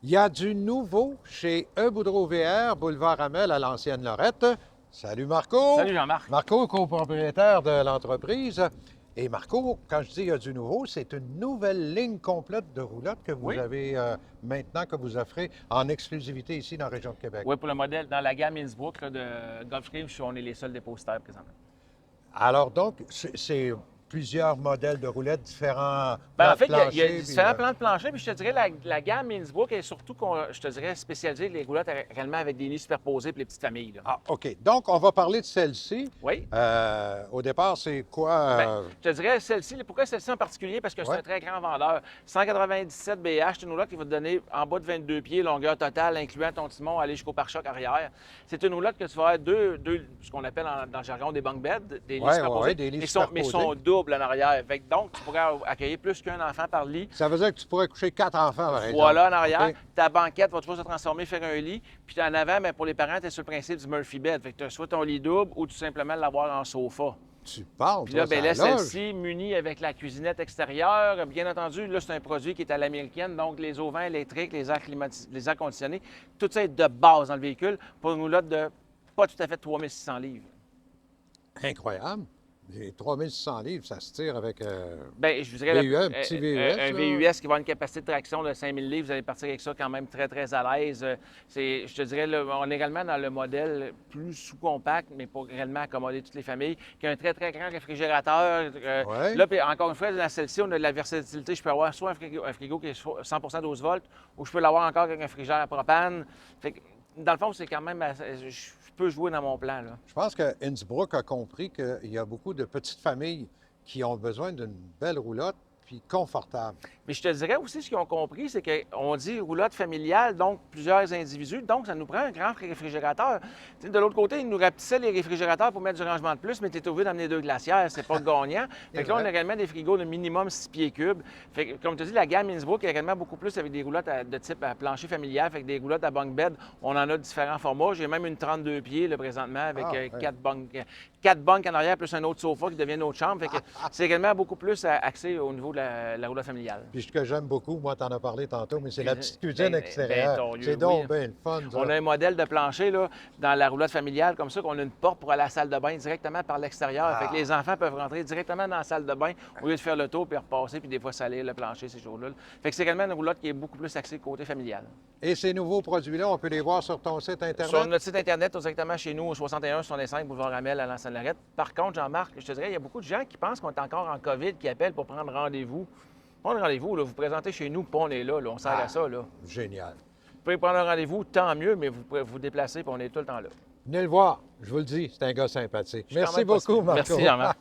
Il y a du nouveau chez E. Boudreau VR, boulevard Hamel à l'ancienne Lorette. Salut Marco. Salut Jean-Marc. Marco, copropriétaire de l'entreprise. Et Marco, quand je dis il y a du nouveau, c'est une nouvelle ligne complète de roulottes que vous Oui. avez maintenant, que vous offrez en exclusivité ici dans la région de Québec. Oui, pour le modèle, dans la gamme Innsbruck là, de Gulfstream, on est les seuls dépositaires présentement. Alors donc, c'est plusieurs modèles de roulettes, différents Ben, plans en fait, de il y a plancher, différents puis, plans de plancher, puis je te dirais la gamme Innsbruck est surtout, je te dirais, spécialisée les roulettes réellement avec des nids superposés pour les petites familles. Là. Ah, OK. Donc, on va parler de celle-ci. Oui. Au départ, c'est quoi? Ben, je te dirais celle-ci. Pourquoi celle-ci en particulier? Parce que c'est Ouais. un très grand vendeur. 197 BH, c'est une roulotte qui va te donner en bas de 22 pieds, longueur totale, incluant ton timon, aller jusqu'au pare-choc arrière. C'est une roulotte que tu vas avoir ce qu'on appelle dans le jargon des bunk beds, des lits Ouais, superposés, ouais, des lits mais superposés. ils sont doubles en arrière. Fait que donc, tu pourrais accueillir plus qu'un enfant par lit. Ça veut dire que tu pourrais coucher 4 enfants, par exemple. Voilà, en arrière, OK. ta banquette va toujours se transformer, faire un lit. Puis en avant, bien, pour les parents, tu es sur le principe du Murphy bed. Fait que tu as soit ton lit double ou tout simplement l'avoir en sofa. Tu parles, Puis là, toi, bien là, ça loge. celle-ci, munie avec la cuisinette extérieure. Bien entendu, là, c'est un produit qui est à l'américaine, donc les auvents électriques, les airs conditionnés, tout ça est de base dans le véhicule pour une roulotte de pas tout à fait 3600 livres. Incroyable. Les 3600 livres, ça se tire avec... Bien, je vous dirais, VUS, un petit VUS, un là. VUS qui va avoir une capacité de traction de 5000 livres, vous allez partir avec ça quand même très, très à l'aise. Je te dirais, là, on est également dans le modèle plus sous-compact, mais pour réellement accommoder toutes les familles, qui a un très, très grand réfrigérateur. Ouais. Là, puis encore une fois, dans celle-ci, on a de la versatilité. Je peux avoir soit un frigo qui est 100 12 volts, ou je peux l'avoir encore avec un frigère à propane. Fait que, dans le fond, c'est quand même... Je peux jouer dans mon plan, là. Je pense que Innsbruck a compris qu'il y a beaucoup de petites familles qui ont besoin d'une belle roulotte, puis confortable. Mais je te dirais aussi, ce qu'ils ont compris, c'est qu'on dit roulotte familiale, donc plusieurs individus, donc ça nous prend un grand réfrigérateur. Tu sais, de l'autre côté, ils nous rapetissaient les réfrigérateurs pour mettre du rangement de plus, mais tu es obligé d'amener 2 glacières, c'est pas gagnant. Fait que là, on a également des frigos de minimum 6 pieds cubes. Fait que, comme tu dis, la gamme Innsbruck est également beaucoup plus avec des roulottes de type à plancher familial, fait que des roulottes à bunk bed, on en a différents formats. J'ai même une 32 pieds là, présentement avec Ah, ouais. 4 bunks en arrière plus un autre sofa qui devient notre chambre. Fait que c'est également beaucoup plus axé au niveau de la roulotte familiale. Puis ce que j'aime beaucoup, moi, t'en as parlé tantôt, mais c'est la petite Ben, cuisine ben, extérieure. ton C'est Dieu, donc oui. bien le fun, ça. On a un modèle de plancher là, dans la roulotte familiale, comme ça, qu'on a une porte pour aller à la salle de bain directement par l'extérieur. Fait que les enfants peuvent rentrer directement dans la salle de bain au lieu de faire le tour puis repasser, puis des fois salir le plancher ces jours-là. Fait que c'est également une roulotte qui est beaucoup plus axée côté familial. Et ces nouveaux produits-là, on peut les voir sur ton site Internet? Sur notre site Internet, directement chez nous, au 61-65 boulevard Hamel à l'Ancienne-Lorette. Par contre, Jean-Marc, je te dirais, il y a beaucoup de gens qui pensent qu'on est encore en COVID, qui appellent pour prendre rendez-vous. Prendre rendez-vous, là, vous présentez chez nous, puis on est là, on sert à ça. Là. Génial. Vous pouvez prendre un rendez-vous, tant mieux, mais vous pouvez vous déplacer, puis on est tout le temps là. Venez le voir. Je vous le dis, c'est un gars sympathique. Je suis quand Merci même pas beaucoup, sûr. Marco. Merci, Jean-Marc.